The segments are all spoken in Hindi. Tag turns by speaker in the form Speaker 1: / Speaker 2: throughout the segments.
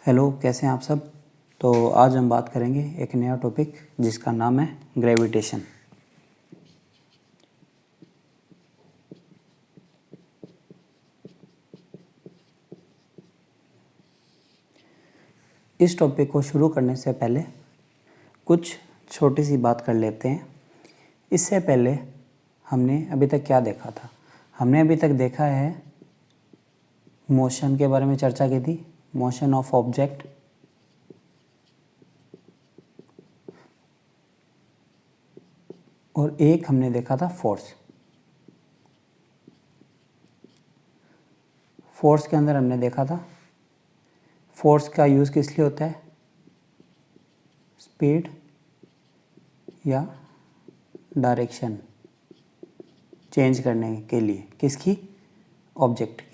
Speaker 1: हेलो, कैसे हैं आप सब। तो आज हम बात करेंगे एक नया टॉपिक जिसका नाम है ग्रेविटेशन। इस टॉपिक को शुरू करने से पहले कुछ छोटी सी बात कर लेते हैं। इससे पहले हमने अभी तक क्या देखा था। हमने अभी तक देखा है मोशन के बारे में चर्चा की थी, मोशन ऑफ ऑब्जेक्ट, और एक हमने देखा था फोर्स। फोर्स के अंदर हमने देखा था फोर्स का यूज़ किस लिए होता है, स्पीड या डायरेक्शन चेंज करने के लिए, किसकी, ऑब्जेक्ट की।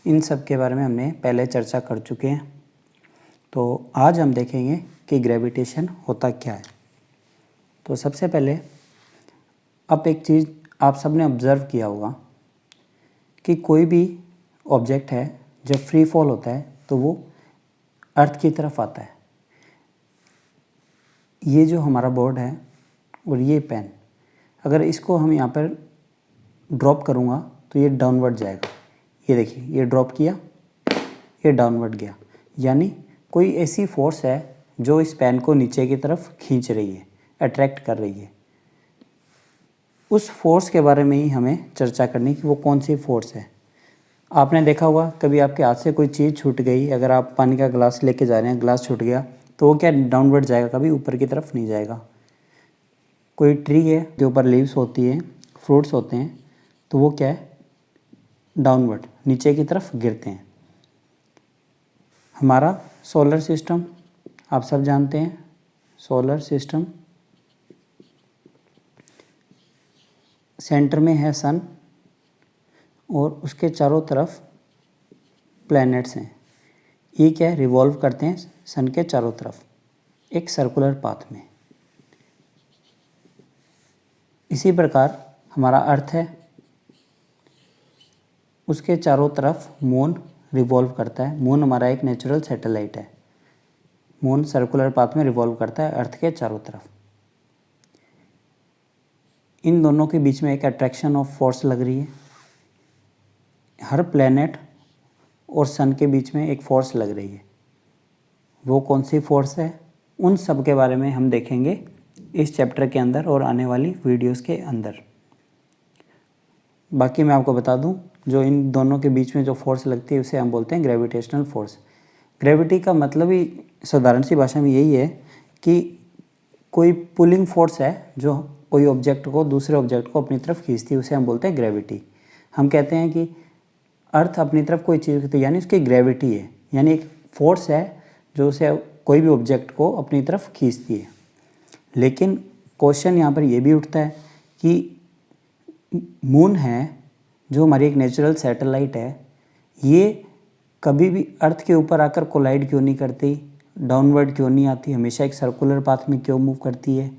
Speaker 1: इन सब के बारे में हमने पहले चर्चा कर चुके हैं। तो आज हम देखेंगे कि ग्रेविटेशन होता क्या है। तो सबसे पहले अब एक चीज़ आप सबने ऑब्ज़र्व किया होगा कि कोई भी ऑब्जेक्ट है जब फ्री फॉल होता है तो वो अर्थ की तरफ आता है। ये जो हमारा बोर्ड है और ये पेन, अगर इसको हम यहाँ पर ड्रॉप करूँगा तो ये डाउनवर्ड जाएगा। ये देखिए, ये ड्रॉप किया, ये डाउनवर्ड गया। यानी कोई ऐसी फोर्स है जो इस पेन को नीचे की तरफ खींच रही है, अट्रैक्ट कर रही है। उस फोर्स के बारे में ही हमें चर्चा करनी कि वो कौन सी फोर्स है। आपने देखा होगा कभी आपके हाथ से कोई चीज़ छूट गई, अगर आप पानी का गिलास लेके जा रहे हैं, गिलास छूट गया तो वो क्या डाउनवर्ड जाएगा, कभी ऊपर की तरफ नहीं जाएगा। कोई ट्री है के ऊपर लीव्स होती है, फ्रूट्स होते हैं, तो वो क्या है, डाउनवर्ड नीचे की तरफ गिरते हैं। हमारा सोलर सिस्टम आप सब जानते हैं। सोलर सिस्टम सेंटर में है सन और उसके चारों तरफ प्लैनेट्स हैं। ये क्या है, रिवॉल्व करते हैं सन के चारों तरफ एक सर्कुलर पाथ में। इसी प्रकार हमारा अर्थ है, उसके चारों तरफ मून रिवॉल्व करता है। मून हमारा एक नेचुरल सैटेलाइट है। मून सर्कुलर पाथ में रिवॉल्व करता है अर्थ के चारों तरफ। इन दोनों के बीच में एक अट्रैक्शन ऑफ फोर्स लग रही है। हर प्लैनेट और सन के बीच में एक फोर्स लग रही है। वो कौन सी फोर्स है, उन सब के बारे में हम देखेंगे इस चैप्टर के अंदर और आने वाली वीडियोस के अंदर। बाकी मैं आपको बता दूं, जो इन दोनों के बीच में जो फोर्स लगती है उसे हम बोलते हैं ग्रेविटेशनल फोर्स। ग्रेविटी का मतलब ही साधारण सी भाषा में यही है कि कोई पुलिंग फोर्स है जो कोई ऑब्जेक्ट को, दूसरे ऑब्जेक्ट को अपनी तरफ खींचती है, उसे हम बोलते हैं ग्रेविटी। हम कहते हैं कि अर्थ अपनी तरफ कोई चीज़ खींचती है, यानी उसकी ग्रेविटी है, यानी एक फोर्स है जो उसे कोई भी ऑब्जेक्ट को अपनी तरफ खींचती है। लेकिन क्वेश्चन यहाँ पर यह भी उठता है कि मून है जो हमारी एक नेचुरल सैटेलाइट है, ये कभी भी अर्थ के ऊपर आकर कोलाइड क्यों नहीं करती, डाउनवर्ड क्यों नहीं आती, हमेशा एक सर्कुलर पाथ में क्यों मूव करती है।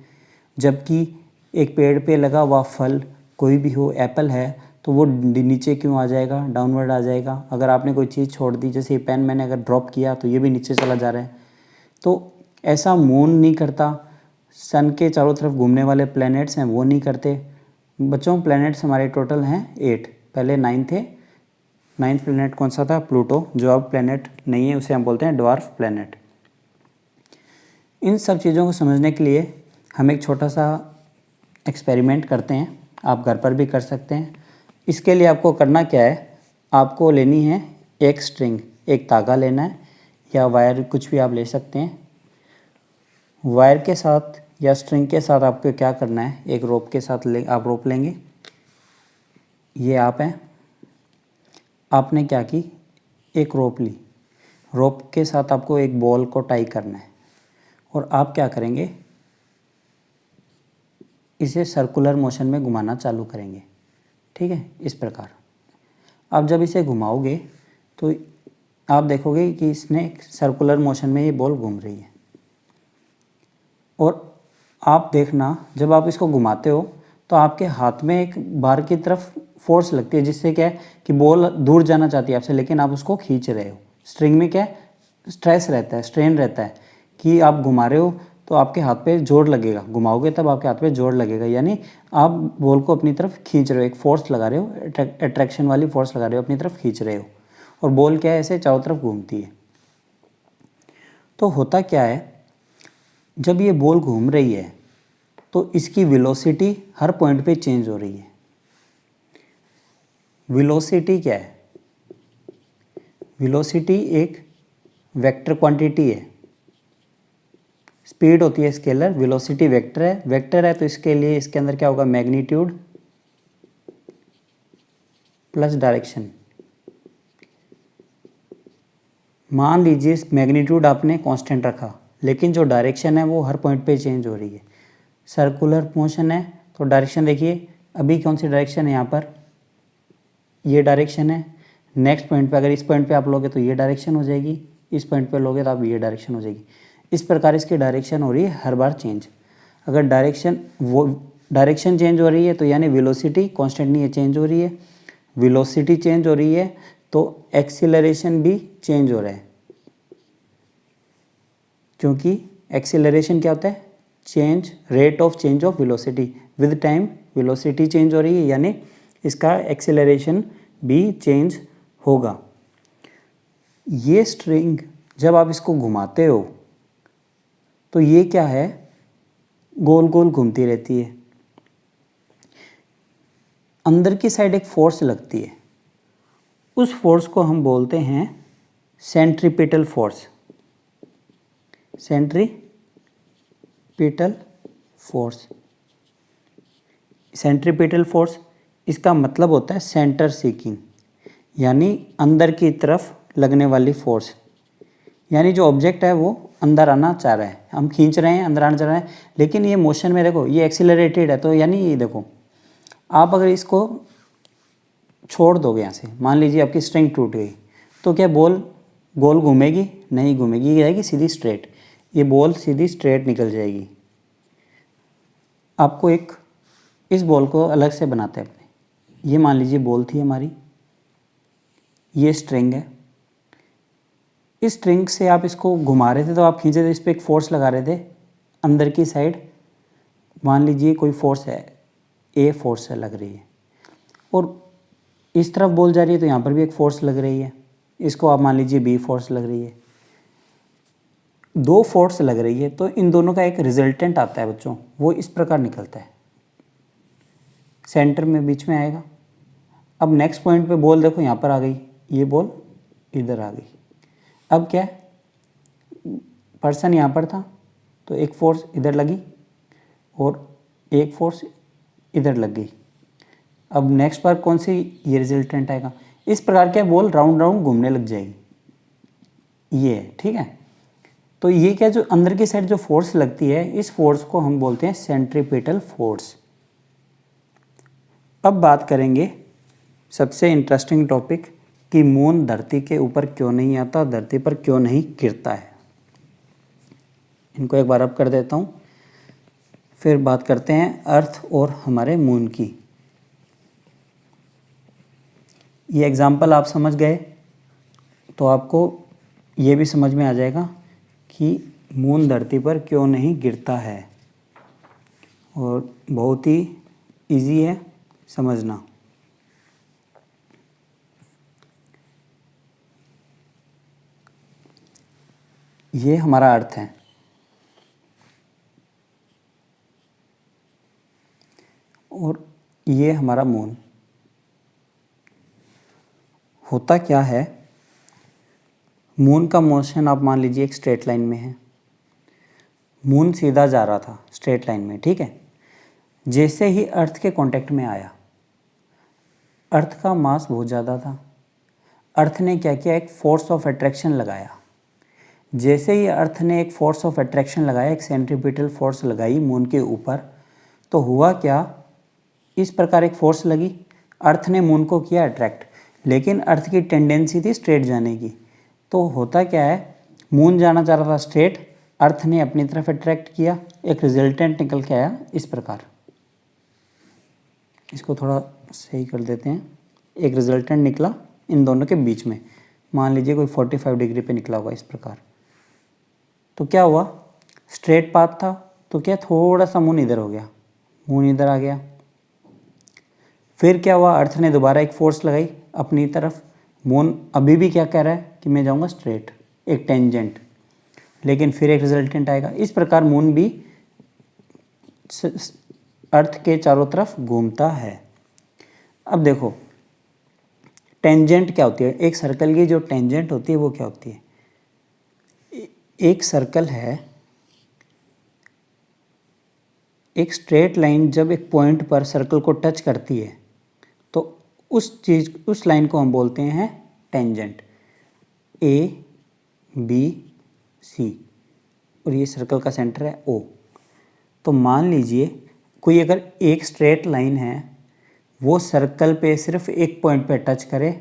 Speaker 1: जबकि एक पेड़ पे लगा हुआ फल कोई भी हो, एप्पल है, तो वो नीचे क्यों आ जाएगा, डाउनवर्ड आ जाएगा। अगर आपने कोई चीज़ छोड़ दी, जैसे पेन मैंने अगर ड्रॉप किया तो ये भी नीचे चला जा रहा है। तो ऐसा मून नहीं करता, सन के चारों तरफ घूमने वाले प्लैनेट्स हैं वो नहीं करते। बच्चों, प्लैनेट्स हमारे टोटल हैं 8, पहले 9 थे। 9th प्लैनेट कौन सा था, प्लूटो, जो अब प्लैनेट नहीं है, उसे हम बोलते हैं ड्वार्फ प्लैनेट। इन सब चीज़ों को समझने के लिए हम एक छोटा सा एक्सपेरिमेंट करते हैं, आप घर पर भी कर सकते हैं। इसके लिए आपको करना क्या है, आपको लेनी है एक स्ट्रिंग, एक धागा लेना है या वायर, कुछ भी आप ले सकते हैं। वायर के साथ या स्ट्रिंग के साथ आपको क्या करना है, एक रोप के साथ आप रोप लेंगे। ये आप हैं, आपने क्या की, एक रोप ली। रोप के साथ आपको एक बॉल को टाई करना है और आप क्या करेंगे, इसे सर्कुलर मोशन में घुमाना चालू करेंगे। ठीक है, इस प्रकार। आप जब इसे घुमाओगे तो आप देखोगे कि इसने सर्कुलर मोशन में ये बॉल घूम रही है। और आप देखना, जब आप इसको घुमाते हो तो आपके हाथ में एक बाहर की तरफ फोर्स लगती है, जिससे क्या है कि बॉल दूर जाना चाहती है आपसे, लेकिन आप उसको खींच रहे हो। स्ट्रिंग में क्या है, स्ट्रेस रहता है, स्ट्रेन रहता है कि आप घुमा रहे हो तो आपके हाथ पे जोर लगेगा, घुमाओगे तब आपके हाथ पे जोर लगेगा, यानी आप बॉल को अपनी तरफ खींच रहे हो, एक फोर्स लगा रहे हो, अट्रैक्शन वाली फोर्स लगा रहे हो, अपनी तरफ खींच रहे हो। और बॉल क्या है, ऐसे चारों तरफ घूमती है। तो होता क्या है, जब ये बॉल घूम रही है तो इसकी वेलोसिटी हर पॉइंट पे चेंज हो रही है। वेलोसिटी क्या है? वेलोसिटी एक वेक्टर क्वांटिटी है। स्पीड होती है स्केलर, वेलोसिटी वेक्टर है। वेक्टर है तो इसके लिए इसके अंदर क्या होगा, मैग्नीट्यूड प्लस डायरेक्शन। मान लीजिए मैग्नीट्यूड आपने कांस्टेंट रखा, लेकिन जो डायरेक्शन है वो हर पॉइंट पे चेंज हो रही है। सर्कुलर मोशन है तो डायरेक्शन देखिए, अभी कौन सी डायरेक्शन है, यहाँ पर ये डायरेक्शन है। नेक्स्ट पॉइंट पे अगर इस पॉइंट पे आप लोगे तो ये डायरेक्शन हो जाएगी, इस पॉइंट पे लोगे तो आप ये डायरेक्शन हो जाएगी। इस प्रकार इसकी डायरेक्शन हो रही है हर बार चेंज। अगर डायरेक्शन चेंज हो रही है तो यानी वेलोसिटी कांस्टेंट नहीं है, चेंज हो रही है। वेलोसिटी चेंज हो रही है तो एक्सीलरेशन भी चेंज हो रहा है, क्योंकि एक्सीलरेशन क्या होता है, change, rate of change of velocity. With time velocity change हो रही है, यानी इसका एक्सीलरेशन भी चेंज होगा। ये स्ट्रिंग जब आप इसको घुमाते हो तो ये क्या है, गोल गोल घूमती रहती है। अंदर की साइड एक फोर्स लगती है, उस फोर्स को हम बोलते हैं centripetal force. Centripetal force, centripetal force इसका मतलब होता है सेंटर सीकिंग, यानी अंदर की तरफ लगने वाली फोर्स। यानी जो ऑब्जेक्ट है वो अंदर आना चाह रहा है, हम खींच रहे हैं, अंदर आना चाह रहे हैं, लेकिन ये मोशन में देखो ये एक्सीलरेटेड है, तो यानी ये देखो आप अगर इसको छोड़ दोगे यहाँ से, मान लीजिए आपकी स्ट्रिंग टूट गई, तो क्या बॉल गोल घूमेगी? नहीं घूमेगी, ये जाएगी सीधी स्ट्रेट, ये बॉल सीधी स्ट्रेट निकल जाएगी। आपको एक इस बॉल को अलग से बनाते हैं अपने। ये मान लीजिए बॉल थी हमारी, ये स्ट्रिंग है, इस स्ट्रिंग से आप इसको घुमा रहे थे तो आप खींचे थे, इस पर एक फोर्स लगा रहे थे अंदर की साइड। मान लीजिए कोई फोर्स है, ए फोर्स है लग रही है, और इस तरफ बॉल जा रही है तो यहाँ पर भी एक फोर्स लग रही है, इसको आप मान लीजिए बी फोर्स लग रही है। दो फोर्स लग रही है तो इन दोनों का एक रिजल्टेंट आता है बच्चों, वो इस प्रकार निकलता है, सेंटर में बीच में आएगा। अब नेक्स्ट पॉइंट पे बॉल देखो यहाँ पर आ गई, ये बॉल इधर आ गई। अब क्या है, पर्सन यहाँ पर था तो एक फोर्स इधर लगी और एक फोर्स इधर लग गई। अब नेक्स्ट बार कौन सी, ये रिजल्टेंट आएगा। इस प्रकार क्या बॉल राउंड राउंड घूमने लग जाएगी, ये है, ठीक है। तो ये क्या, जो अंदर की साइड जो फोर्स लगती है, इस फोर्स को हम बोलते हैं सेंट्रीपिटल फोर्स। अब बात करेंगे सबसे इंटरेस्टिंग टॉपिक कि मून धरती के ऊपर क्यों नहीं आता, धरती पर क्यों नहीं गिरता है। इनको एक बार अब कर देता हूँ, फिर बात करते हैं अर्थ और हमारे मून की। ये एग्जाम्पल आप समझ गए तो आपको ये भी समझ में आ जाएगा कि मून धरती पर क्यों नहीं गिरता है, और बहुत ही इजी है समझना। ये हमारा अर्थ है, और ये हमारा मून। होता क्या है, मून का मोशन आप मान लीजिए एक स्ट्रेट लाइन में है, मून सीधा जा रहा था स्ट्रेट लाइन में, ठीक है। जैसे ही अर्थ के कांटेक्ट में आया, अर्थ का मास बहुत ज़्यादा था, अर्थ ने क्या किया, एक फोर्स ऑफ अट्रैक्शन लगाया। जैसे ही अर्थ ने एक फोर्स ऑफ अट्रैक्शन लगाया, एक सेंट्रीपिटल फोर्स लगाई मून के ऊपर, तो हुआ क्या, इस प्रकार एक फोर्स लगी, अर्थ ने मून को किया अट्रैक्ट, लेकिन अर्थ की टेंडेंसी थी स्ट्रेट जाने की। तो होता क्या है, मून जाना चाह रहा था स्ट्रेट, अर्थ ने अपनी तरफ अट्रैक्ट किया, एक रिजल्टेंट निकल के आया इस प्रकार। इसको थोड़ा सही कर देते हैं, एक रिजल्टेंट निकला इन दोनों के बीच में, मान लीजिए कोई 45 डिग्री पे निकला होगा इस प्रकार। तो क्या हुआ, स्ट्रेट पाथ था तो क्या थोड़ा सा मून इधर हो गया, मून इधर आ गया। फिर क्या हुआ, अर्थ ने दोबारा एक फोर्स लगाई अपनी तरफ, मून अभी भी क्या कह रहा है कि मैं जाऊंगा स्ट्रेट, एक टेंजेंट, लेकिन फिर एक रिजल्टेंट आएगा। इस प्रकार मून भी अर्थ के चारों तरफ घूमता है। अब देखो टेंजेंट क्या होती है, एक सर्कल की जो टेंजेंट होती है वो क्या होती है। एक सर्कल है, एक स्ट्रेट लाइन जब एक पॉइंट पर सर्कल को टच करती है तो उस लाइन को हम बोलते हैं टेंजेंट। ए बी सी और ये सर्कल का सेंटर है ओ। तो मान लीजिए कोई अगर एक स्ट्रेट लाइन है वो सर्कल पे सिर्फ एक पॉइंट पे टच करे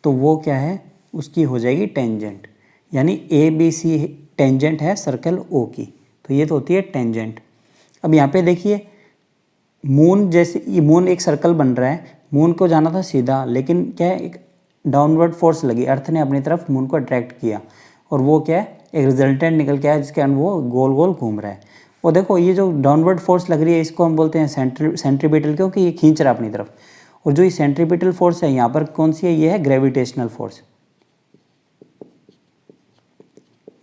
Speaker 1: तो वो क्या है, उसकी हो जाएगी टेंजेंट। यानी ए बी सी टेंजेंट है सर्कल ओ की, तो ये तो होती है टेंजेंट। अब यहाँ पे देखिए मून, जैसे ये मून एक सर्कल बन रहा है, मून को जाना था सीधा, लेकिन क्या है एक डाउनवर्ड फोर्स लगी, अर्थ ने अपनी तरफ मून को अट्रैक्ट किया और वो क्या है एक रिजल्टेंट निकल के आया जिसके कारण वो गोल गोल घूम रहा है। और देखो ये जो डाउनवर्ड फोर्स लग रही है इसको हम बोलते हैं सेंट्रीपिटल, क्योंकि ये खींच रहा है अपनी तरफ। और जो ये सेंट्रीपिटल फोर्स है यहाँ पर कौन सी है, ये है ग्रेविटेशनल फोर्स।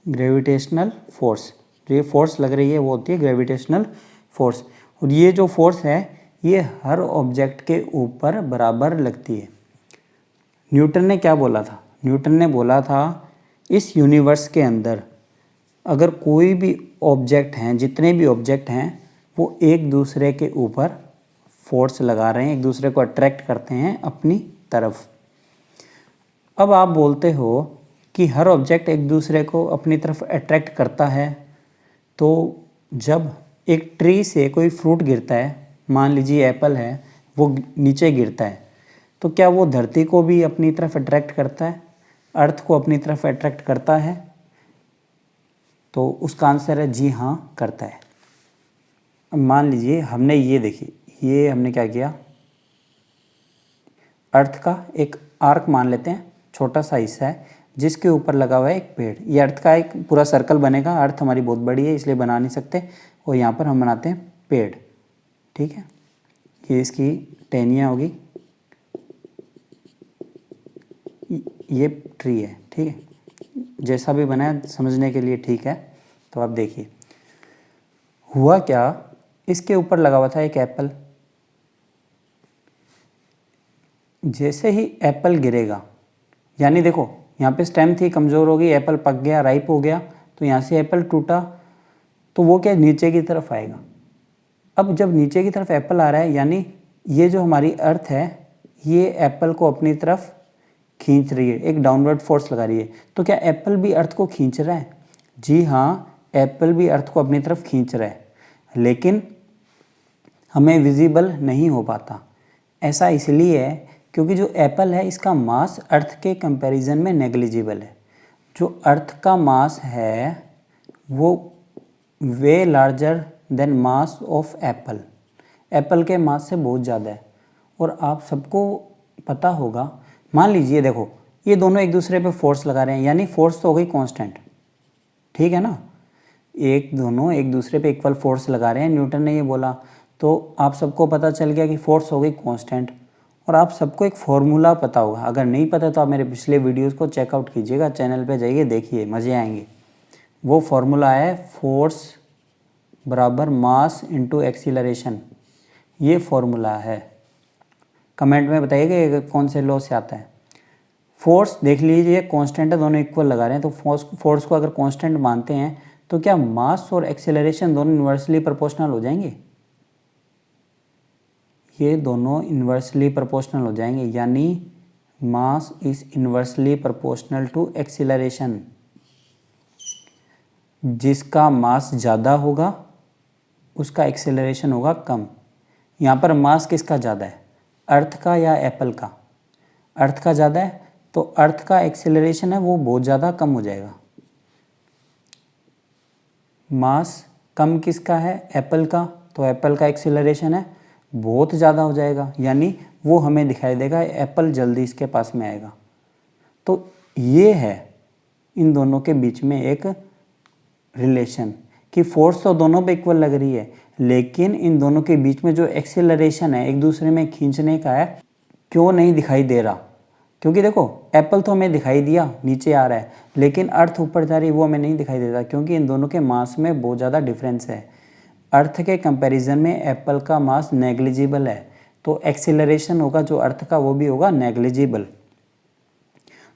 Speaker 1: ग्रेविटेशनल फोर्स, जो ये फोर्स लग रही है वो होती है ग्रेविटेशनल फोर्स। और ये जो फोर्स है ये हर ऑब्जेक्ट के ऊपर बराबर लगती है। न्यूटन ने क्या बोला था, न्यूटन ने बोला था इस यूनिवर्स के अंदर अगर कोई भी ऑब्जेक्ट हैं, जितने भी ऑब्जेक्ट हैं वो एक दूसरे के ऊपर फोर्स लगा रहे हैं, एक दूसरे को अट्रैक्ट करते हैं अपनी तरफ। अब आप बोलते हो कि हर ऑब्जेक्ट एक दूसरे को अपनी तरफ अट्रैक्ट करता है, तो जब एक ट्री से कोई फ्रूट गिरता है, मान लीजिए एप्पल है, वो नीचे गिरता है, तो क्या वो धरती को भी अपनी तरफ अट्रैक्ट करता है, अर्थ को अपनी तरफ अट्रैक्ट करता है? तो उसका आंसर है जी हाँ, करता है। अब मान लीजिए हमने ये देखिए, ये हमने क्या किया, अर्थ का एक आर्क मान लेते हैं, छोटा सा हिस्सा है जिसके ऊपर लगा हुआ है एक पेड़। ये अर्थ का एक पूरा सर्कल बनेगा, अर्थ हमारी बहुत बड़ी है इसलिए बना नहीं सकते, और यहाँ पर हम बनाते हैं पेड़, ठीक है। ये इसकी टहनियाँ होगी, ये ट्री है, ठीक है। जैसा भी बना है समझने के लिए ठीक है। तो आप देखिए हुआ क्या, इसके ऊपर लगा हुआ था एक एप्पल। जैसे ही एप्पल गिरेगा, यानी देखो यहाँ पे स्टेम थी, कमज़ोर हो गई, एप्पल पक गया, राइप हो गया, तो यहाँ से एप्पल टूटा, तो वो क्या नीचे की तरफ आएगा। अब जब नीचे की तरफ एप्पल आ रहा है, यानी ये जो हमारी अर्थ है ये एप्पल को अपनी तरफ खींच रही है, एक डाउनवर्ड फोर्स लगा रही है। तो क्या एप्पल भी अर्थ को खींच रहा है? जी हाँ, एप्पल भी अर्थ को अपनी तरफ खींच रहा है, लेकिन हमें विजिबल नहीं हो पाता। ऐसा इसलिए है क्योंकि जो एप्पल है इसका मास अर्थ के कंपैरिजन में नेग्लिजिबल है। जो अर्थ का मास है वो way larger than mass of apple, apple के मास से बहुत ज़्यादा है। और आप सबको पता होगा, मान लीजिए देखो ये दोनों एक दूसरे पे फोर्स लगा रहे हैं, यानी फोर्स तो हो गई कांस्टेंट, ठीक है ना। दोनों एक दूसरे पे इक्वल फोर्स लगा रहे हैं, न्यूटन ने ये बोला, तो आप सबको पता चल गया कि फोर्स हो गई कांस्टेंट। और आप सबको एक फॉर्मूला पता होगा, अगर नहीं पता तो आप मेरे पिछले वीडियोस को चेकआउट कीजिएगा, चैनल पे जाइए देखिए, मज़े आएंगे। वो फॉर्मूला है फोर्स बराबर मास इंटू एक्सीलरेशन, ये फॉर्मूला है। कमेंट में बताइएगा कौन से लॉ से आता है। फोर्स देख लीजिए कांस्टेंट है, दोनों इक्वल लगा रहे हैं, तो फोर्स को अगर कांस्टेंट मानते हैं तो क्या मास और एक्सेलरेशन दोनों इन्वर्सली प्रोपोर्शनल हो जाएंगे? ये दोनों इन्वर्सली प्रोपोर्शनल हो जाएंगे, यानी mass is inversely proportional to acceleration. जिसका मास ज़्यादा होगा उसका एक्सेलरेशन होगा कम। यहाँ पर मास किसका ज़्यादा है, अर्थ का या एप्पल का? अर्थ का ज़्यादा है, तो अर्थ का एक्सेलरेशन है वो बहुत ज़्यादा कम हो जाएगा। मास कम किसका है, एप्पल का, तो एप्पल का एक्सेलरेशन है बहुत ज़्यादा हो जाएगा, यानी वो हमें दिखाई देगा एप्पल जल्दी इसके पास में आएगा। तो ये है इन दोनों के बीच में एक रिलेशन कि फोर्स तो दोनों पे इक्वल लग रही है, लेकिन इन दोनों के बीच में जो एक्सेलरेशन है एक दूसरे में खींचने का है, क्यों नहीं दिखाई दे रहा? क्योंकि देखो एप्पल तो हमें दिखाई दिया नीचे आ रहा है, लेकिन अर्थ ऊपर जा रही है वो हमें नहीं दिखाई देता, क्योंकि इन दोनों के मास में बहुत ज़्यादा डिफरेंस है। अर्थ के कंपैरिजन में एप्पल का मास नेग्लिजिबल है, तो एक्सेलरेशन होगा जो अर्थ का वो भी होगा नेग्लिजिबल।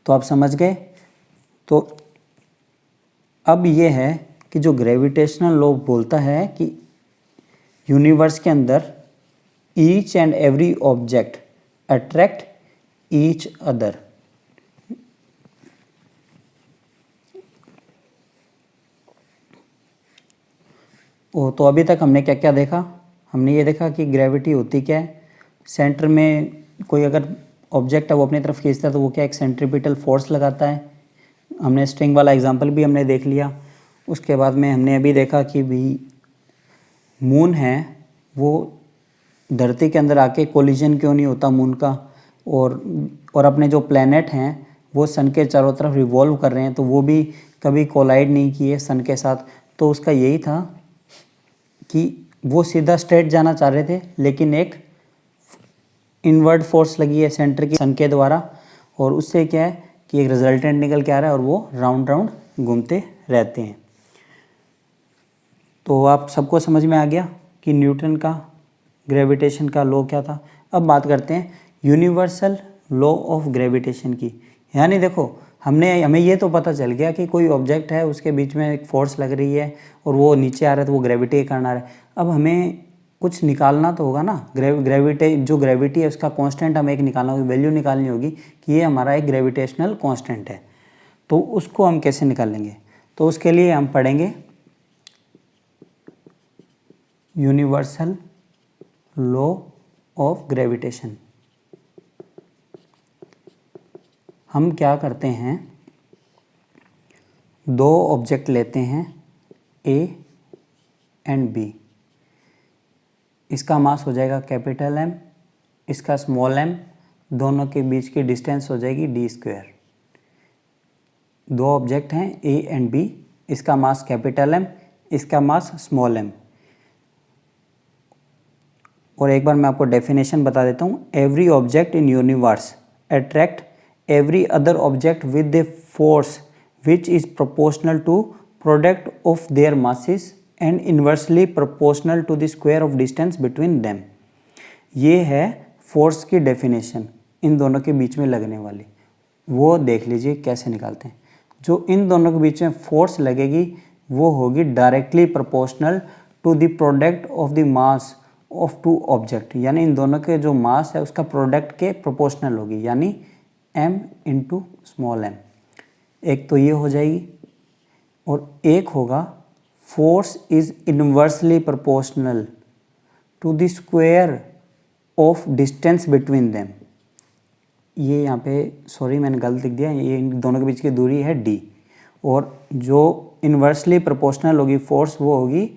Speaker 1: तो आप समझ गए। तो अब ये है कि जो ग्रेविटेशनल लॉ बोलता है कि यूनिवर्स के अंदर each and every object attract each other. तो अभी तक हमने क्या क्या देखा? हमने ये देखा कि ग्रेविटी होती क्या है, सेंटर में कोई अगर ऑब्जेक्ट है वो अपनी तरफ खींचता है तो वो क्या एक सेंट्रीपिटल फोर्स लगाता है। हमने स्ट्रिंग वाला एग्जांपल भी हमने देख लिया। उसके बाद में हमने अभी देखा कि भी मून है वो धरती के अंदर आके कोलिजन क्यों नहीं होता मून का, और अपने जो प्लैनेट हैं वो सन के चारों तरफ रिवॉल्व कर रहे हैं, तो वो भी कभी कोलाइड नहीं किए सन के साथ। तो उसका यही था कि वो सीधा स्ट्रेट जाना चाह रहे थे, लेकिन एक इनवर्ड फोर्स लगी है सेंटर की सन के द्वारा, और उससे क्या है कि एक रिजल्टेंट निकल के आ रहा है और वो राउंड राउंड घूमते रहते हैं। तो आप सबको समझ में आ गया कि न्यूटन का ग्रेविटेशन का लॉ क्या था। अब बात करते हैं यूनिवर्सल लॉ ऑफ ग्रेविटेशन की। यानी देखो हमें ये तो पता चल गया कि कोई ऑब्जेक्ट है उसके बीच में एक फोर्स लग रही है और वो नीचे आ रहा है तो वो ग्रेविटी करना रहा है। अब हमें कुछ निकालना तो होगा ना, ग्रेविटी है उसका कांस्टेंट हमें एक निकालना होगी, वैल्यू निकालनी होगी कि ये हमारा एक ग्रेविटेशनल कांस्टेंट है। तो उसको हम कैसे निकालेंगे? तो उसके लिए हम पढ़ेंगे यूनिवर्सल लॉ ऑफ ग्रेविटेशन। हम क्या करते हैं, दो ऑब्जेक्ट लेते हैं ए एंड बी। इसका मास हो जाएगा कैपिटल एम, इसका स्मॉल एम, दोनों के बीच की डिस्टेंस हो जाएगी डी स्क्वायर। दो ऑब्जेक्ट हैं ए एंड बी, इसका मास कैपिटल एम, इसका मास स्मॉल एम। और एक बार मैं आपको डेफिनेशन बता देता हूँ। Every object in universe attract every other object with a force which is proportional to product of their masses and inversely proportional to the square of distance between them। ये है फोर्स की डेफिनेशन इन दोनों के बीच में लगने वाली। वो देख लीजिए कैसे निकालते हैं। जो इन दोनों के बीच में फोर्स लगेगी वो होगी directly proportional to the product of the mass of two object. यानी इन दोनों के जो मास है उसका प्रोडक्ट के प्रोपोर्शनल होगी, यानी m इंटू स्मॉल m। एक तो ये हो जाएगी, और एक होगा force is inversely proportional to the square of distance between them. ये यहाँ पे सॉरी मैंने गलत लिख दिया, ये इन दोनों के बीच की दूरी है d, और जो इनवर्सली प्रोपोर्शनल होगी फोर्स वो होगी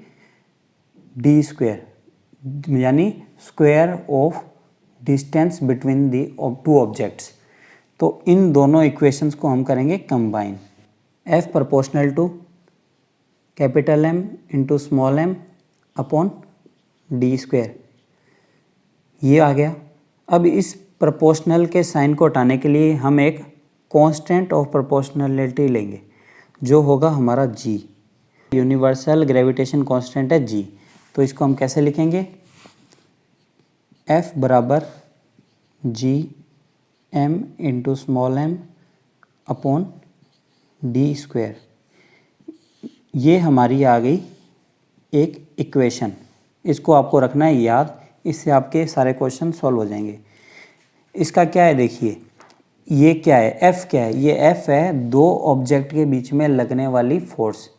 Speaker 1: d स्क्वायर, यानी square of distance between the two objects. तो इन दोनों इक्वेशंस को हम करेंगे combine. F proportional to capital M into small m upon d square, ये आ गया। अब इस प्रोपोर्शनल के साइन को हटाने के लिए हम एक कांस्टेंट ऑफ प्रोपोर्शनलिटी लेंगे जो होगा हमारा G। यूनिवर्सल ग्रेविटेशन कांस्टेंट है G। तो इसको हम कैसे लिखेंगे? F बराबर G m into small m upon d square. ये हमारी आ गई एक इक्वेशन। इसको आपको रखना है याद, इससे आपके सारे क्वेश्चन सॉल्व हो जाएंगे। इसका क्या है देखिए, ये क्या है, F क्या है? ये F है दो ऑब्जेक्ट के बीच में लगने वाली फोर्स।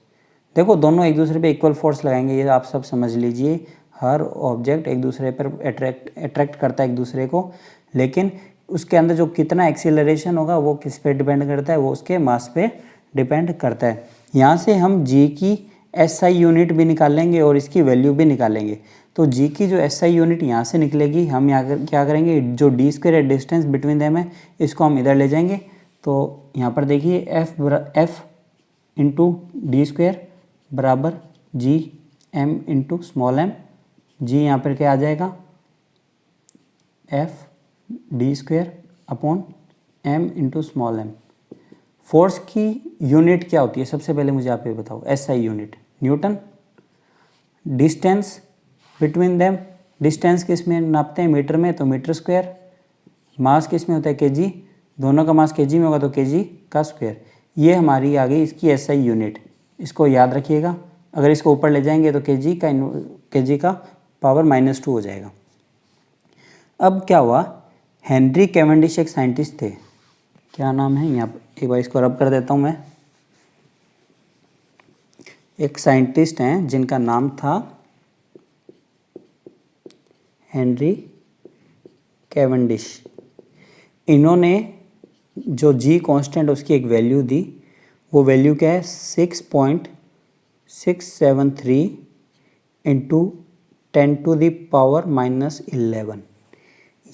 Speaker 1: देखो दोनों एक दूसरे पे इक्वल फोर्स लगाएंगे, ये आप सब समझ लीजिए। हर ऑब्जेक्ट एक दूसरे पर अट्रैक्ट करता है एक दूसरे को, लेकिन उसके अंदर जो कितना एक्सीलरेशन होगा वो किस पे डिपेंड करता है? वो उसके मास पे डिपेंड करता है। यहाँ से हम G की SI यूनिट भी निकालेंगे और इसकी वैल्यू भी निकालेंगे। तो G की जो SI यूनिट यहाँ से निकलेगी, हम यहाँ क्या करेंगे, जो D square distance between them है इसको हम इधर ले जाएंगे, तो यहाँ पर देखिए एफ इंटू डी स्क्वेयर बराबर G M into small M. G यहाँ पर क्या आ जाएगा, F D square upon M into small M. Force की यूनिट क्या होती है सबसे पहले मुझे आप ये बताओ, SI unit newton. Distance between them, distance किस में नापते हैं, मीटर में, तो मीटर स्क्वायर। मास किस में होता है, केजी, दोनों का मास केजी में होगा तो केजी का स्क्वायर। ये हमारी आ गई इसकी एसआई यूनिट, इसको याद रखिएगा। अगर इसको ऊपर ले जाएंगे तो केजी का पावर -2 हो जाएगा। अब क्या हुआ, हेनरी कैवेंडिश एक साइंटिस्ट थे, क्या नाम है, यहाँ पर एक बार इसको रब कर देता हूँ मैं। एक साइंटिस्ट हैं जिनका नाम था हेनरी कैवेंडिश। इन्होंने जो जी कांस्टेंट उसकी एक वैल्यू दी, वो वैल्यू क्या है, 6.673 इंटू 10⁻⁻11।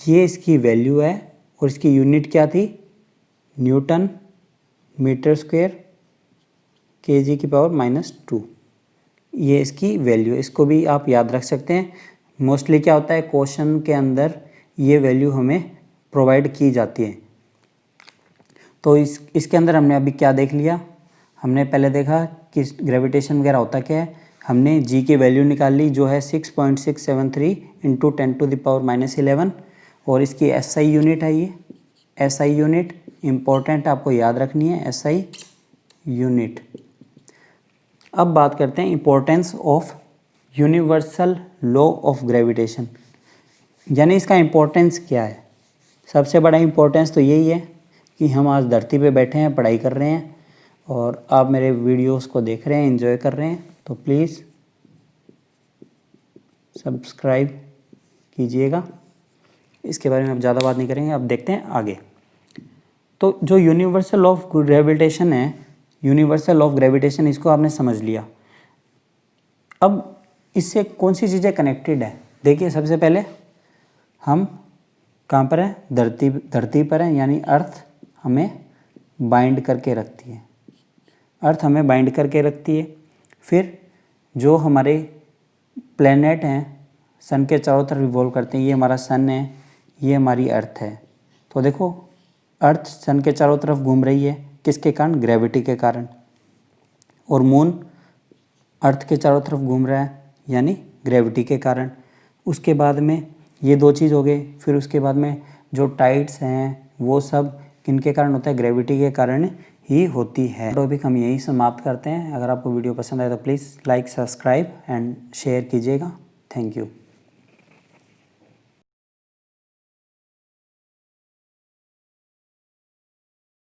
Speaker 1: ये इसकी वैल्यू है और इसकी यूनिट क्या थी, न्यूटन मीटर स्क्वायर केजी की पावर -2। ये इसकी वैल्यू, इसको भी आप याद रख सकते हैं। मोस्टली क्या होता है, क्वेश्चन के अंदर ये वैल्यू हमें प्रोवाइड की जाती है। तो इसके अंदर हमने अभी क्या देख लिया, हमने पहले देखा कि ग्रेविटेशन वगैरह होता क्या है। हमने जी की वैल्यू निकाल ली जो है 6.673 इंटू 10⁻⁻11 और इसकी एसआई यूनिट है ये। एसआई यूनिट इम्पोर्टेंट आपको याद रखनी है, एसआई यूनिट। अब बात करते हैं importance of universal law of gravitation, यानी इसका इम्पोर्टेंस क्या है। सबसे बड़ा इम्पोर्टेंस तो यही है कि हम आज धरती पे बैठे हैं, पढ़ाई कर रहे हैं और आप मेरे वीडियोस को देख रहे हैं, एंजॉय कर रहे हैं, तो प्लीज़ सब्सक्राइब कीजिएगा। इसके बारे में अब ज़्यादा बात नहीं करेंगे, अब देखते हैं आगे। तो जो यूनिवर्सल ऑफ ग्रेविटेशन है, यूनिवर्सल ऑफ ग्रेविटेशन, इसको आपने समझ लिया। अब इससे कौन सी चीज़ें कनेक्टेड है, देखिए सबसे पहले हम कहाँ पर हैं, धरती पर हैं, यानी अर्थ हमें बाइंड करके रखती है, अर्थ हमें बाइंड करके रखती है। फिर जो हमारे प्लेनेट हैं सन के चारों तरफ रिवॉल्व करते हैं, ये हमारा सन है, ये हमारी अर्थ है। तो देखो अर्थ सन के चारों तरफ घूम रही है, किसके कारण, ग्रेविटी के कारण। और मून अर्थ के चारों तरफ घूम रहा है, यानी ग्रेविटी के कारण। उसके बाद में ये दो चीज़ हो गई, फिर उसके बाद में जो टाइड्स हैं वो सब किनके कारण होता है, ग्रेविटी के कारण ही होती है। टॉपिक हम यही समाप्त करते हैं। अगर आपको वीडियो पसंद आए तो please like, subscribe and share कीजिएगा। Thank you.